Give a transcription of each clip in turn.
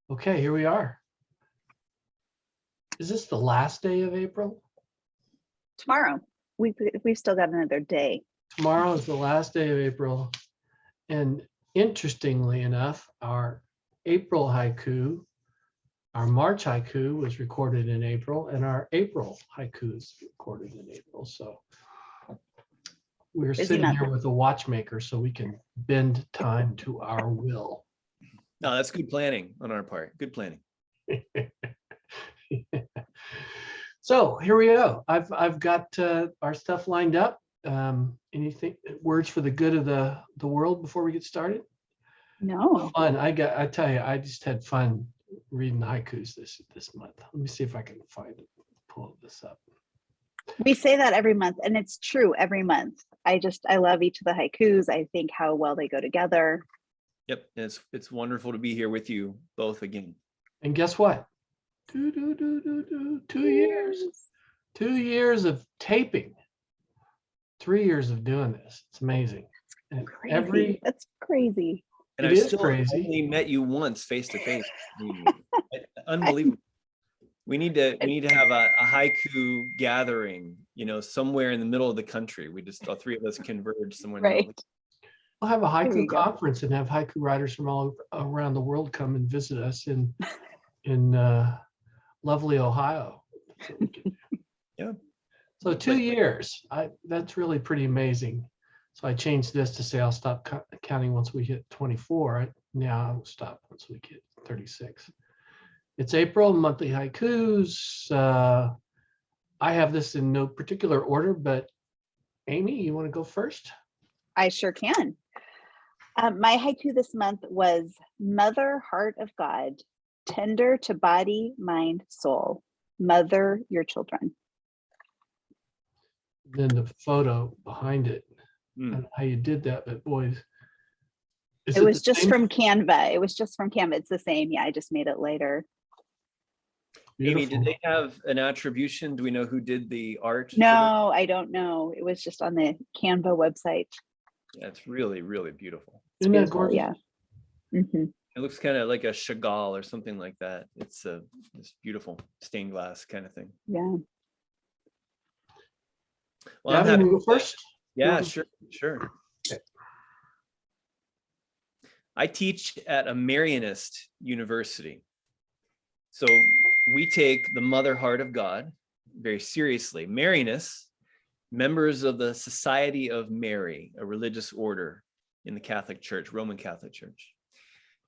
Okay, here we are. Is this the last day of April? Tomorrow. We've still got another day. Tomorrow is the last day of April. And interestingly enough, our April haiku, our March haiku was recorded in April, and our April haiku is recorded in April. So we're sitting here with a watchmaker so we can bend time to our will. No, that's good planning on our part. Good planning. So here we go. I've got our stuff lined up. Anything words for the good of the world before we get started? No. Fun. I tell you, I just had fun reading haikus this month. Let me see if I can pull this up. We say that every month, and it's true every month. I love each of the haikus. I think how well they go together. Yep, and it's wonderful to be here with you both again. And guess what? 2 years. 2 years of taping. 3 years of doing this. It's amazing. And Crazy. That's crazy. And I still only met you once face to face. Unbelievable. We need to have a haiku gathering, somewhere in the middle of the country. All three of us converge somewhere. Right. We'll have a haiku conference and have haiku writers from all around the world come and visit us in lovely Ohio. Yeah. So 2 years. That's really pretty amazing. So I changed this to say I'll stop counting once we hit 24. Now I'll stop once we get 36. It's April, monthly haikus. I have this in no particular order, but Amy, you want to go first? I sure can. My haiku this month was Mother, Heart of God, tender to body, mind, soul. Mother your children. Then the photo behind it. I don't know how you did that, but boys. It was just from Canva. It was just from Canva. It's the same. Yeah, I just made it later. Beautiful. Amy, did they have an attribution? Do we know who did the art? No, I don't know. It was just on the Canva website. Yeah, it's really, really beautiful. Isn't that gorgeous? Yeah. Mm-hmm. It looks kind of like a Chagall or something like that. It's this beautiful stained glass kind of thing. Yeah. Well, Davin, you go first? Yeah, sure. Okay. I teach at a Marianist university. So we take the Mother Heart of God very seriously. Marianists, members of the Society of Mary, a religious order in the Catholic Church, Roman Catholic Church.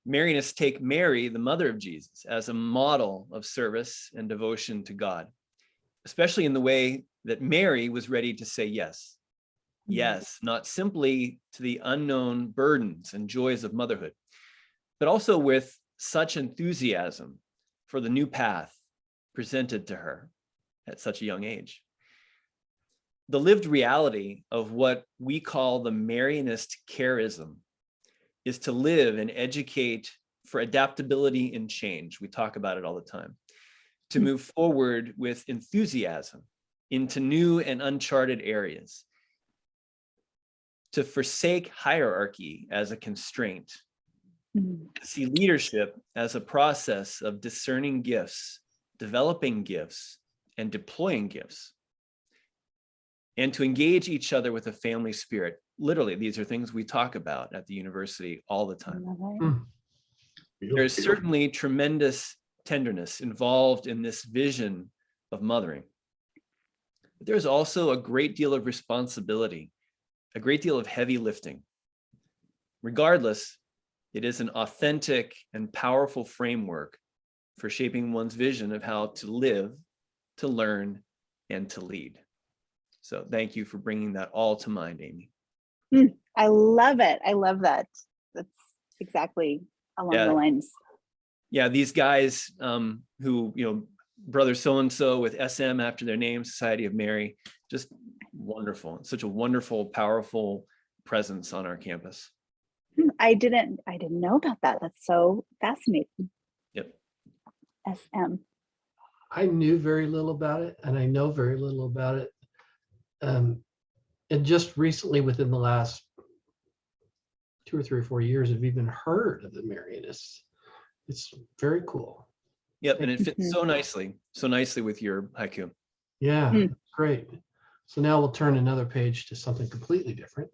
Marianists take Mary, the mother of Jesus, as a model of service and devotion to God, especially in the way that Mary was ready to say yes. Yes, not simply to the unknown burdens and joys of motherhood, but also with such enthusiasm for the new path presented to her at such a young age. The lived reality of what we call the Marianist charism is to live and educate for adaptability and change. We talk about it all the time. To move forward with enthusiasm into new and uncharted areas. To forsake hierarchy as a constraint. To see leadership as a process of discerning gifts, developing gifts, and deploying gifts. And to engage each other with a family spirit. Literally, these are things we talk about at the university all the time. There's certainly tremendous tenderness involved in this vision of mothering. But there's also a great deal of responsibility, a great deal of heavy lifting. Regardless, it is an authentic and powerful framework for shaping one's vision of how to live, to learn, and to lead. So thank you for bringing that all to mind, Amy. I love it. I love that. That's exactly along the lines. Yeah, these guys who, brother so-and-so with SM after their name, Society of Mary, just wonderful. Such a wonderful, powerful presence on our campus. I didn't know about that. That's so fascinating. Yep. SM. I knew very little about it, and I know very little about it. And just recently, within the last 2 or 3 or 4 years, I've even heard of the Marianists. It's very cool. Yep, and it fits so nicely with your haiku. Yeah, great. So now we'll turn another page to something completely different.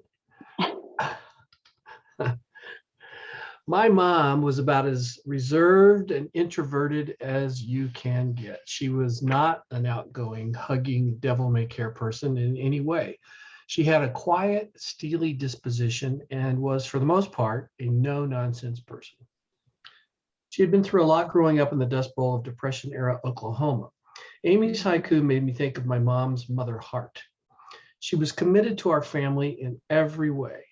My mom was about as reserved and introverted as you can get. She was not an outgoing, hugging, devil-may-care person in any way. She had a quiet, steely disposition and was, for the most part, a no-nonsense person. She had been through a lot growing up in the Dust Bowl of Depression-era Oklahoma. Amy's haiku made me think of my mom's mother heart. She was committed to our family in every way.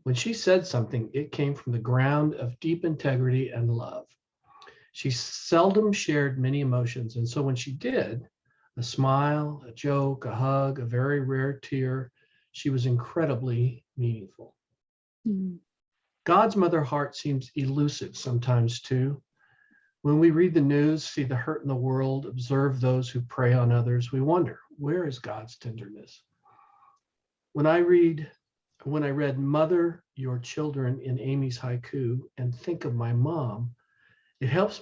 When she said something, it came from the ground of deep integrity and love. She seldom shared many emotions, and so when she did, a smile, a joke, a hug, a very rare tear, she was incredibly meaningful. God's mother heart seems elusive sometimes too. When we read the news, see the hurt in the world, observe those who prey on others, we wonder, where is God's tenderness? When I read Mother Your Children in Amy's haiku and think of my mom, it helps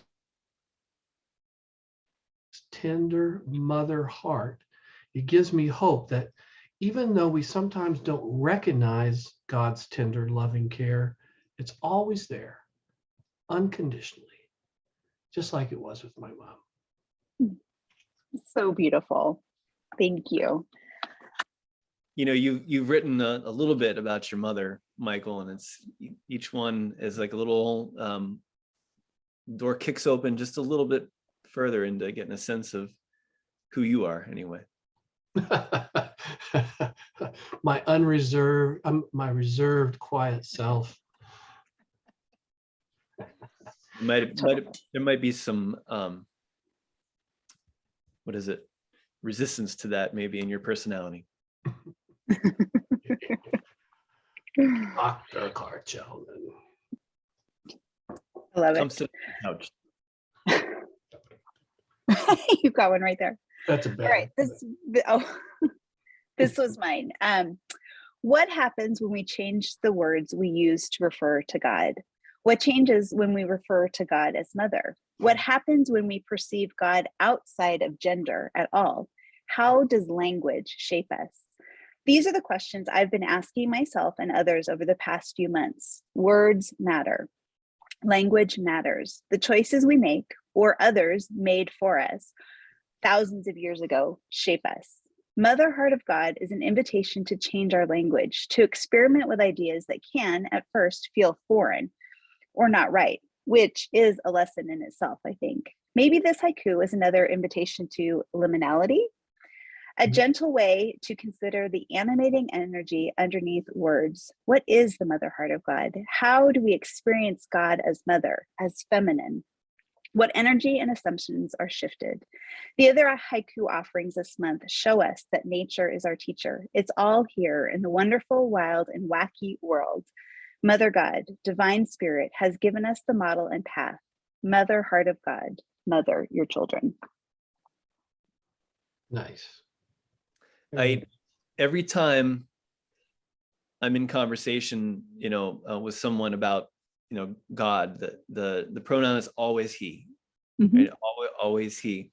tender mother heart. It gives me hope that even though we sometimes don't recognize God's tender, loving care, it's always there, unconditionally, just like it was with my mom. So beautiful. Thank you. You know, you've written a little bit about your mother, Michael, and it's each one is like a little door kicks open just a little bit further into getting a sense of who you are anyway. My reserved, quiet self. There might be some what is it? Resistance to that maybe in your personality. Dr. Carchel. I love Come it. sit on the couch. You've got one right there. That's a bad. All right. This was mine. What happens when we change the words we use to refer to God? What changes when we refer to God as mother? What happens when we perceive God outside of gender at all? How does language shape us? These are the questions I've been asking myself and others over the past few months. Words matter. Language matters. The choices we make or others made for us thousands of years ago shape us. Mother Heart of God is an invitation to change our language, to experiment with ideas that can, at first, feel foreign or not right, which is a lesson in itself, I think. Maybe this haiku is another invitation to liminality, a gentle way to consider the animating energy underneath words. What is the Mother Heart of God? How do we experience God as mother, as feminine? What energy and assumptions are shifted? The other haiku offerings this month show us that nature is our teacher. It's all here in the wonderful, wild, and wacky world. Mother God, divine spirit, has given us the model and path. Mother Heart of God, mother your children. Nice. Every time I'm in conversation, with someone about, God, the pronoun is always he, right? Always he.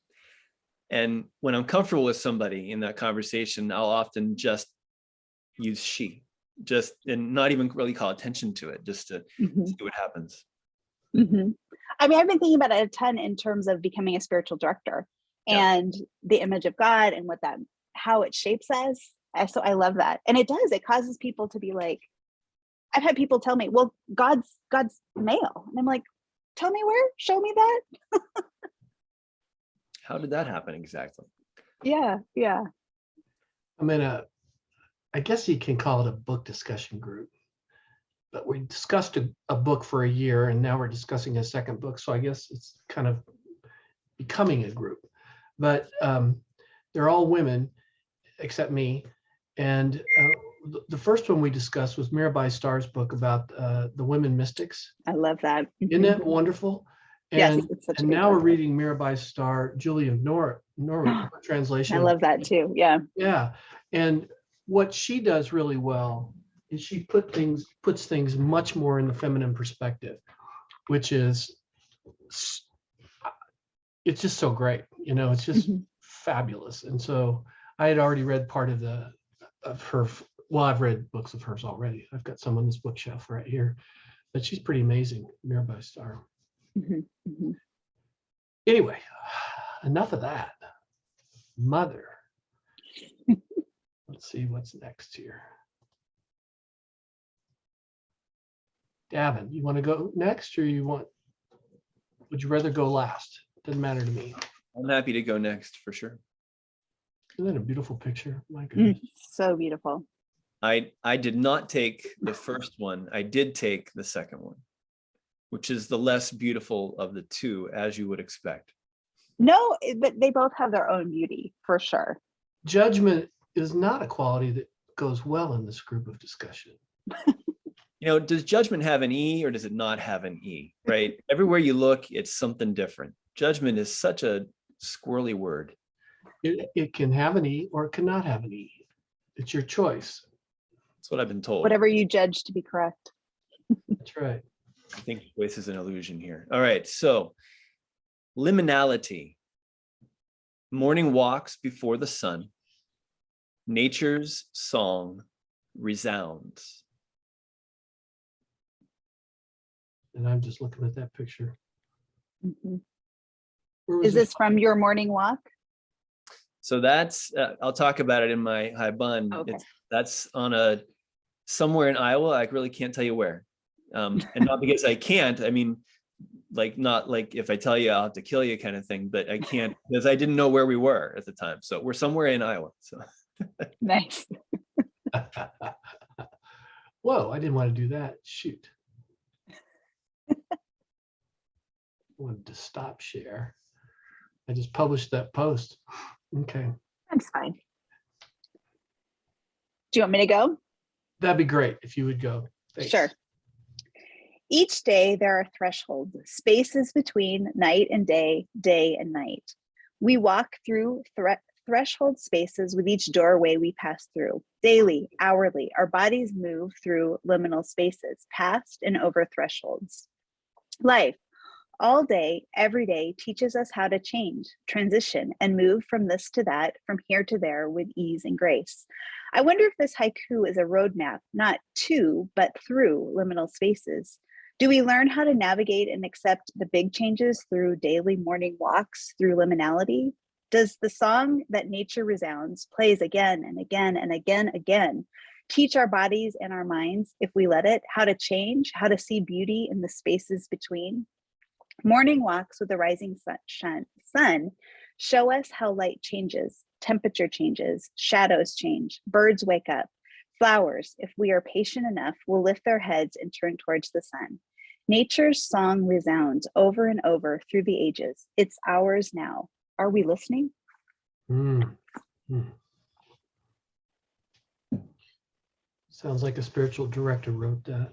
And when I'm comfortable with somebody in that conversation, I'll often just use she, and not even really call attention to it, just to see what happens. I mean, I've been thinking about it a ton in terms of becoming a spiritual director and the image of God and how it shapes us. So I love that. And it causes people to be like, I've had people tell me, well, God's male. And I'm like, tell me where, show me that. How did that happen exactly? Yeah. I'm in I guess you can call it a book discussion group, but we discussed a book for a year and now we're discussing a second book. So I guess it's kind of becoming a group, but they're all women except me. And the first one we discussed was Mirabai Starr's book about the women mystics. I love that. Isn't that wonderful? Yes, And, it's such and a now good we're book. reading Mirabai Starr, Julian Norwood translation. I love that too. Yeah. Yeah. And what she does really well is she puts things much more in the feminine perspective, which is it's just so great. It's just fabulous. And so I had already read part of her. Well, I've read books of hers already. I've got some on this bookshelf right here, but she's pretty amazing. Mirabai Star. Anyway, enough of that. Mother. Let's see what's next here. Davin, you want to go next, or would you rather go last? Doesn't matter to me. I'm happy to go next for sure. Isn't that a beautiful picture? My goodness. So beautiful. I did not take the first one. I did take the second one, which is the less beautiful of the two, as you would expect. No, but they both have their own beauty for sure. Judgment is not a quality that goes well in this group of discussion. Does judgment have an E or does it not have an E, right? Everywhere you look, it's something different. Judgment is such a squirrely word. It can have an E or it cannot have an E. It's your choice. That's what I've been told. Whatever you judge to be correct. That's right. I think choice is an illusion here. All right, so liminality. Morning walks before the sun. Nature's song resounds. And I'm just looking at that picture. Is this from your morning walk? So that's, I'll talk about it in my Haibun. Okay. That's on somewhere in Iowa. I really can't tell you where. And not because I can't, I mean, not like if I tell you I'll have to kill you kind of thing, but I can't because I didn't know where we were at the time. So we're somewhere in Iowa. So Nice. Whoa, I didn't want to do that. Shoot. I wanted to stop share. I just published that post. Okay. That's fine. Do you want me to go? That'd be great if you would go. Thanks. Sure. Each day there are thresholds, spaces between night and day, day and night. We walk through threshold spaces with each doorway we pass through. Daily, hourly, our bodies move through liminal spaces, past and over thresholds. Life, all day, every day, teaches us how to change, transition, and move from this to that, from here to there with ease and grace. I wonder if this haiku is a roadmap, not to, but through liminal spaces. Do we learn how to navigate and accept the big changes through daily morning walks through liminality? Does the song that nature resounds, plays again and again and again, teach our bodies and our minds, if we let it, how to change, how to see beauty in the spaces between? Morning walks with the rising sun show us how light changes, temperature changes, shadows change, birds wake up. Flowers, if we are patient enough, will lift their heads and turn towards the sun. Nature's song resounds over and over through the ages. It's ours now. Are we listening? Sounds like a spiritual director wrote that.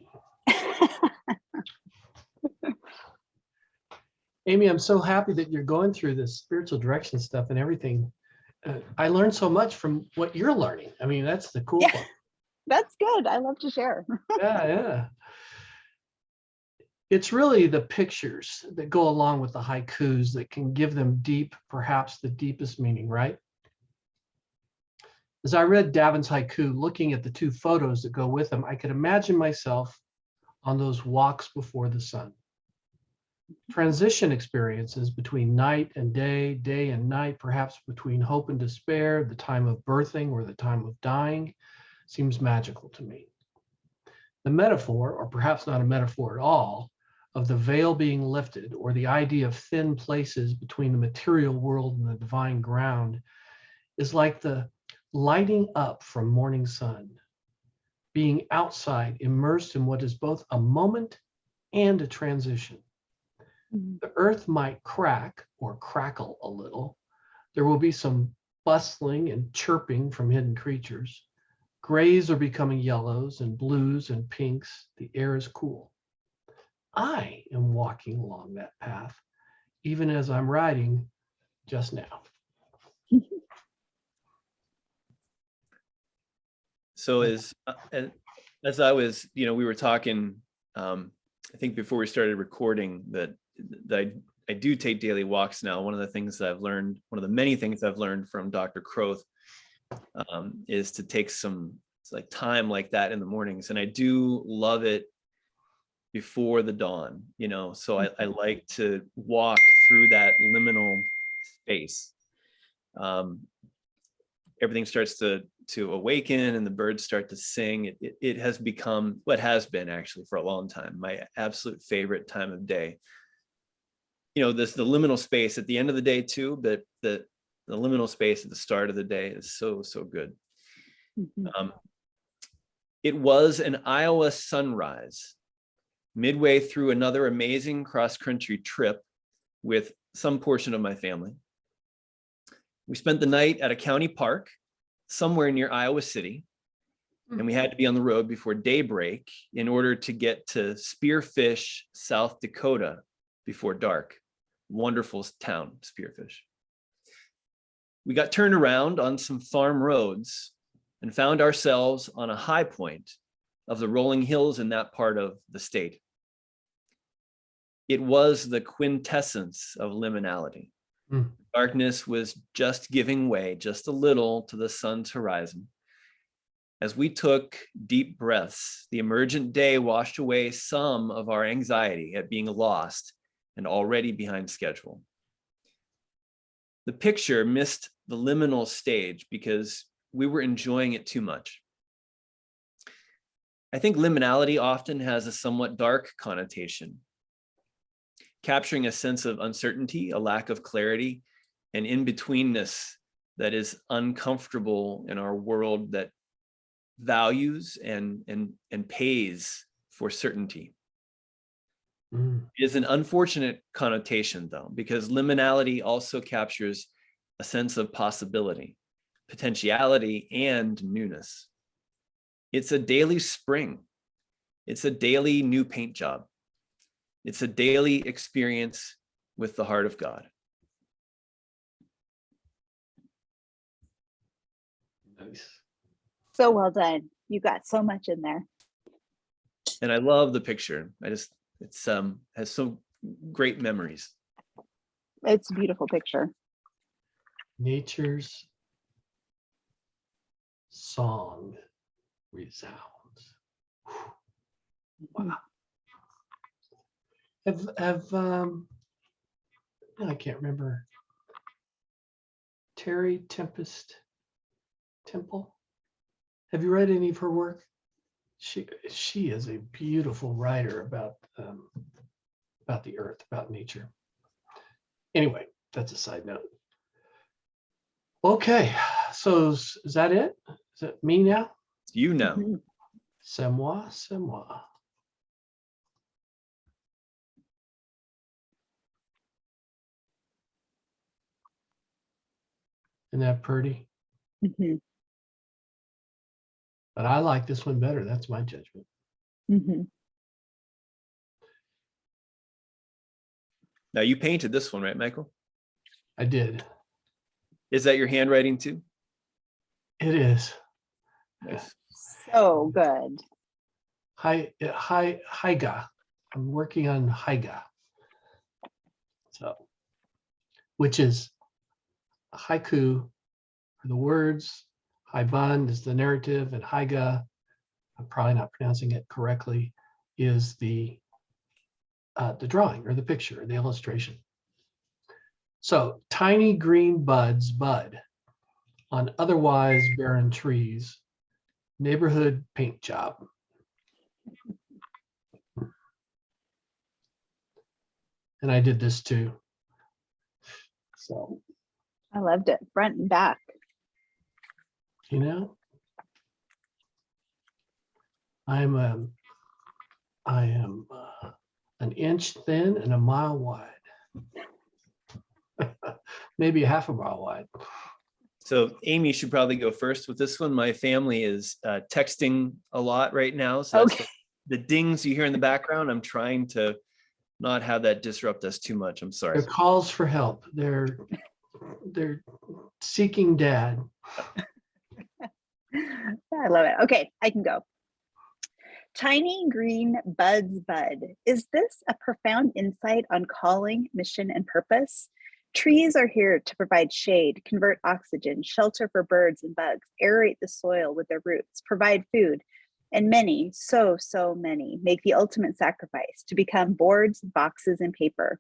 Amy, I'm so happy that you're going through this spiritual direction stuff and everything. I learned so much from what you're learning. I mean, that's the cool part. That's good. I love to share. Yeah. It's really the pictures that go along with the haikus that can give them perhaps the deepest meaning, right? As I read Davin's haiku, looking at the two photos that go with them, I could imagine myself on those walks before the sun. Transition experiences between night and day, day and night, perhaps between hope and despair, the time of birthing or the time of dying, seems magical to me. The metaphor, or perhaps not a metaphor at all, of the veil being lifted, or the idea of thin places between the material world and the divine ground, is like the lighting up from morning sun, being outside, immersed in what is both a moment and a transition. The earth might crack or crackle a little. There will be some bustling and chirping from hidden creatures. Grays are becoming yellows and blues and pinks. The air is cool. I am walking along that path, even as I'm riding just now. So as I was, we were talking, I think before we started recording, that I do take daily walks now. One of the many things I've learned from Dr. Croth is to take some like time like that in the mornings. And I do love it before the dawn, so I like to walk through that liminal space. Everything starts to awaken and the birds start to sing. It has become what has been actually for a long time my absolute favorite time of day. The liminal space at the end of the day too, but the liminal space at the start of the day is so good. It was an Iowa sunrise midway through another amazing cross-country trip with some portion of my family. We spent the night at a county park somewhere near Iowa City, and we had to be on the road before daybreak in order to get to Spearfish, South Dakota before dark. Wonderful town, Spearfish. We got turned around on some farm roads and found ourselves on a high point of the rolling hills in that part of the state. It was the quintessence of liminality. Darkness was just giving way just a little to the sun's horizon. As we took deep breaths, the emergent day washed away some of our anxiety at being lost and already behind schedule. The picture missed the liminal stage because we were enjoying it too much. I think liminality often has a somewhat dark connotation, capturing a sense of uncertainty, a lack of clarity, and in-betweenness that is uncomfortable in our world that values and pays for certainty. It is an unfortunate connotation, though, because liminality also captures a sense of possibility, potentiality, and newness. It's a daily spring. It's a daily new paint job. It's a daily experience with the heart of God. Nice. So well done. You got so much in there. And I love the picture. It's has so great memories. It's a beautiful picture. Nature's song resounds. Wow. I can't remember. Terry Tempest Temple. Have you read any of her work? She is a beautiful writer about the earth, about nature. Anyway, that's a side note. Okay, so is that it? Is it me now? You know. C'est moi, c'est moi. Isn't that pretty? Mm-hmm. But I like this one better. That's my judgment. Mm-hmm. Now you painted this one, right, Michael? I did. Is that your handwriting too? It is. Nice. So good. Haiga. I'm working on Haiga. So, which is haiku for the words, Haiban is the narrative, and Haiga, I'm probably not pronouncing it correctly, is the drawing or the picture, or the illustration. So tiny green buds bud on otherwise barren trees, neighborhood paint job. And I did this too. So I loved it, front and back. you know, I am an inch thin and a mile wide. Maybe a half a mile wide. So Amy should probably go first with this one. My family is texting a lot right now. So Okay. the dings you hear in the background, I'm trying to not have that disrupt us too much. I'm sorry. They're calls for help. They're seeking dad. I love it. Okay, I can go. Tiny green buds bud. Is this a profound insight on calling, mission, and purpose? Trees are here to provide shade, convert oxygen, shelter for birds and bugs, aerate the soil with their roots, provide food, and many, so many, make the ultimate sacrifice to become boards, boxes, and paper.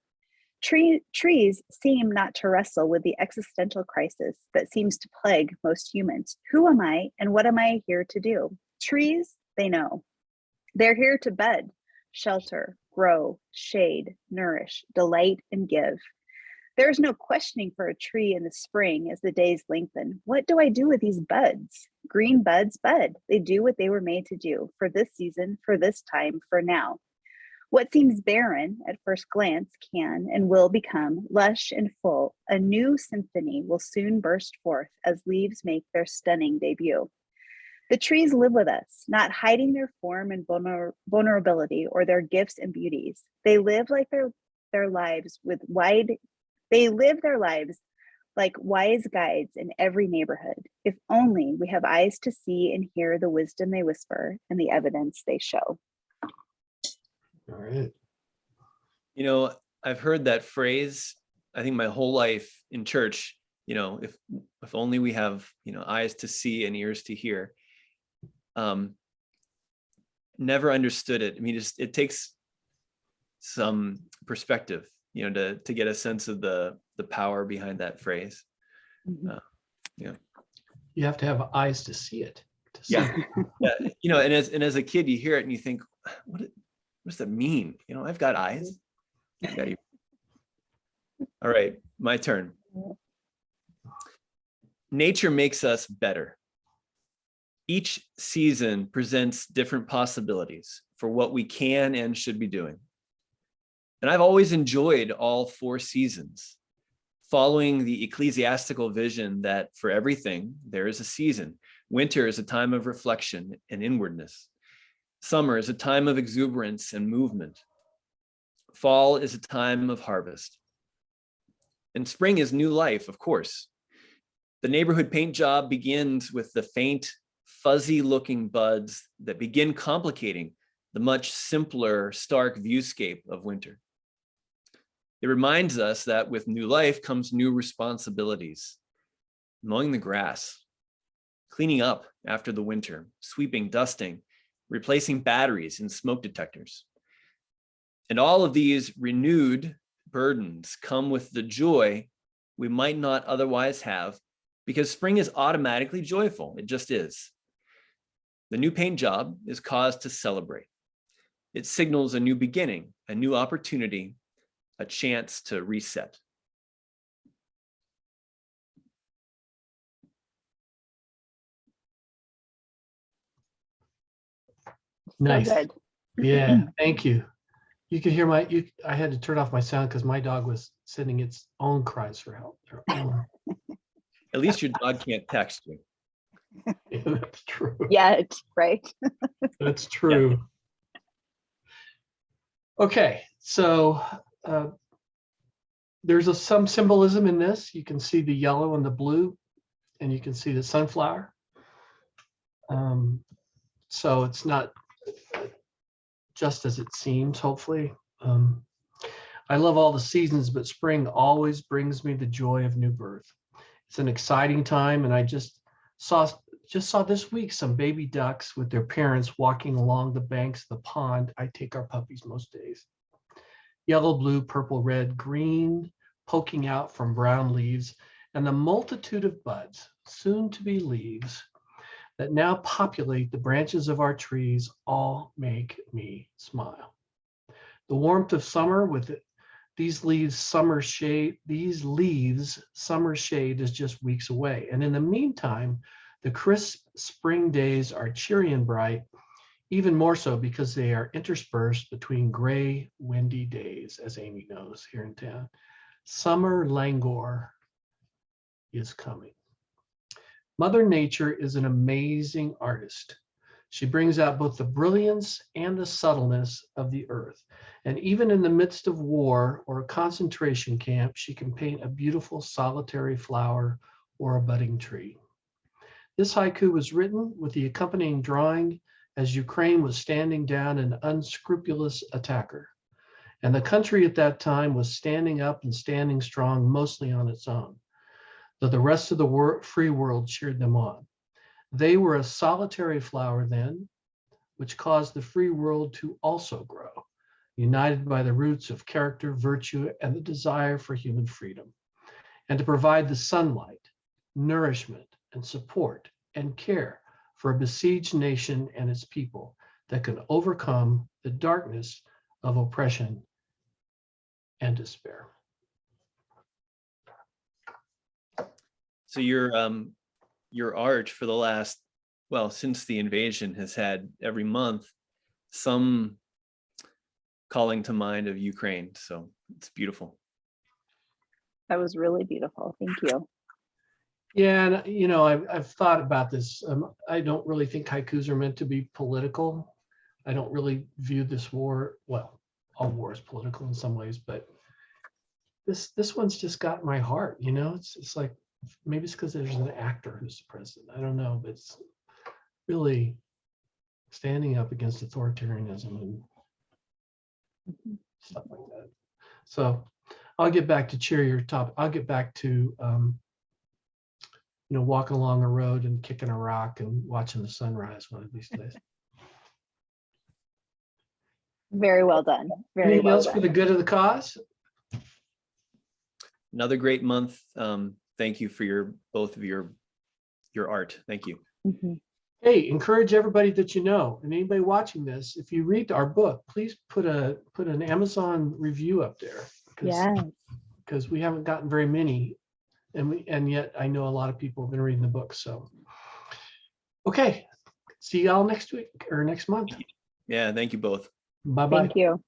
Trees seem not to wrestle with the existential crisis that seems to plague most humans. Who am I and what am I here to do? Trees, they know. They're here to bud, shelter, grow, shade, nourish, delight, and give. There is no questioning for a tree in the spring as the days lengthen. What do I do with these buds? Green buds bud. They do what they were made to do for this season, for this time, for now. What seems barren at first glance can and will become lush and full. A new symphony will soon burst forth as leaves make their stunning debut. The trees live with us, not hiding their form and vulnerability or their gifts and beauties. They live like their lives with wide. They live their lives like wise guides in every neighborhood. If only we have eyes to see and hear the wisdom they whisper and the evidence they show. All right. You know, I've heard that phrase, I think my whole life in church, you know, if only we have, you know, eyes to see and ears to hear. Never understood it. I mean, it takes some perspective, you know, to get a sense of the power behind that phrase. Yeah. You have to have eyes to see it. Yeah. You know, and as a kid, you hear it and you think, what does that mean? You know, I've got eyes. Okay. All right, my turn. Nature makes us better. Each season presents different possibilities for what we can and should be doing. And I've always enjoyed all 4 seasons, following the ecclesiastical vision that for everything, there is a season. Winter is a time of reflection and inwardness. Summer is a time of exuberance and movement. Fall is a time of harvest. And spring is new life, of course. The neighborhood paint job begins with the faint, fuzzy-looking buds that begin complicating the much simpler, stark viewscape of winter. It reminds us that with new life comes new responsibilities. Mowing the grass, cleaning up after the winter, sweeping, dusting, replacing batteries and smoke detectors. And all of these renewed burdens come with the joy we might not otherwise have, because spring is automatically joyful. It just is. The new paint job is cause to celebrate. It signals a new beginning, a new opportunity, a chance to reset. Nice. So good. Yeah, thank you. You could hear I had to turn off my sound because my dog was sending its own cries for help. At least your dog can't text you. Yeah, that's true. Yeah, right. That's true. Okay, so there's some symbolism in this. You can see the yellow and the blue, and you can see the sunflower. So it's not just as it seems, hopefully. I love all the seasons, but spring always brings me the joy of new birth. It's an exciting time, and I just saw this week some baby ducks with their parents walking along the banks of the pond I take our puppies most days. Yellow, blue, purple, red, green, poking out from brown leaves, and the multitude of buds, soon to be leaves, that now populate the branches of our trees all make me smile. The warmth of summer with these leaves, summer shade is just weeks away. And in the meantime, the crisp spring days are cheery and bright, even more so because they are interspersed between gray, windy days, as Amy knows here in town. Summer languor is coming. Mother Nature is an amazing artist. She brings out both the brilliance and the subtleness of the earth. And even in the midst of war or a concentration camp, she can paint a beautiful solitary flower or a budding tree. This haiku was written with the accompanying drawing as Ukraine was standing down an unscrupulous attacker. And the country at that time was standing up and standing strong, mostly on its own, though the rest of the free world cheered them on. They were a solitary flower then, which caused the free world to also grow, united by the roots of character, virtue, and the desire for human freedom, and to provide the sunlight, nourishment, and support and care for a besieged nation and its people that can overcome the darkness of oppression and despair. So your art for the last, well, since the invasion has had every month some calling to mind of Ukraine. So it's beautiful. That was really beautiful. Thank you. Yeah, and I've thought about this. I don't really think haikus are meant to be political. I don't really view this war, well, all war is political in some ways, but this one's just got my heart. It's like, maybe it's because there's an actor who's the president. I don't know, but it's really standing up against authoritarianism and stuff like that. So I'll get back to cheerier topic. I'll get back to walking along a road and kicking a rock and watching the sunrise one of these days. Very well done. Very Anything well else done. for the good of the cause? Another great month. Thank you for both of your art. Thank you. Mm-hmm. Hey, encourage everybody that you know, and anybody watching this, if you read our book, please put an Amazon review up there, because we haven't gotten very many, and yet I know a lot of people have been reading the book. So, okay, see y'all next week or next month. Yeah, thank you both. Bye-bye. Thank you.